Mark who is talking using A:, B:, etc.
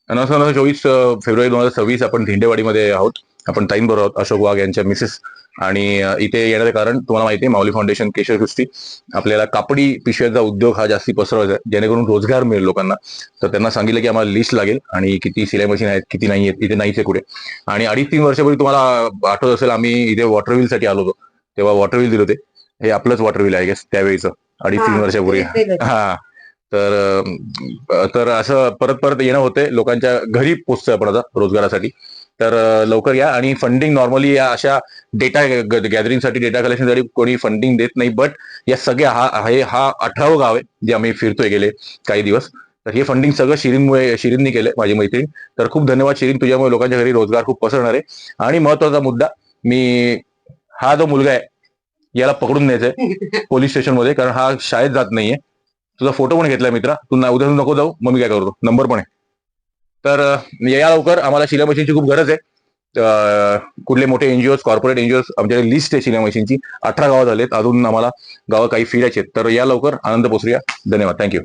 A: नमस्कार. 24 फेब्रुवारी 2026 आपण धिंडेवाडीमध्ये आहोत. आपण ताईंबरोबर आहोत, अशोक वाघ यांच्या मिसेस. आणि इथे येण्याचं कारण तुम्हाला माहिती आहे, माऊली फाउंडेशन, केशवसृष्टी आपल्याला कापडी पिशव्याचा उद्योग हा जास्ती पसरवायचा आहे, जेणेकरून रोजगार मिळेल लोकांना. तर त्यांना सांगितलं की आम्हाला लिस्ट लागेल आणि किती सिलाई मशीन आहेत, किती नाही आहेत, इथे नाहीच आहे कुठे. आणि 2.5-3 वर्षापूर्वी तुम्हाला आठवत असेल, आम्ही इथे वॉटर व्हीलसाठी आलो होतो, तेव्हा वॉटर व्हील दिले होते. हे आपलंच वॉटर व्हील आहे, गेस त्यावेळीचं 2.5-3 वर्षापूर्वी. हा. तर तर असं परत परत येणं होते, लोकांच्या घरी पोचतोय आपण आता रोजगारासाठी. तर लवकर या. आणि फंडिंग नॉर्मली या अशा डेटा गॅदरिंगसाठी, डेटा कलेक्शनसाठी कोणी फंडिंग देत नाही. बट या सगळ्या हा 18वं गाव आहे जे आम्ही फिरतोय गेले काही दिवस. तर हे फंडिंग सगळं शिरीननी केलंय, माझी मैत्रीण. तर खूप धन्यवाद शिरीन, तुझ्यामुळे लोकांच्या घरी रोजगार खूप पसरणार आहे. आणि महत्वाचा मुद्दा, मी हा जो मुलगा आहे याला पकडून न्यायचंय पोलीस स्टेशनमध्ये, कारण हा शाळेत जात नाहीये. तुझा फोटो पण घेतलाय मित्रा, तू उद्या नको जाऊ, मग मी काय करतो, नंबर पण आहे. तर या लवकर, आम्हाला शिलाई मशीनची खूप गरज आहे. कुठले मोठे एनजीओ, कॉर्पोरेट एनजीओ, आमच्याकडे लिस्ट आहे शिलाई मशीनची. 18 गावं झालेत, अजून आम्हाला गावं काही फिरायचे. तर या लवकर, आनंद पोचूया. धन्यवाद, थँक्यू.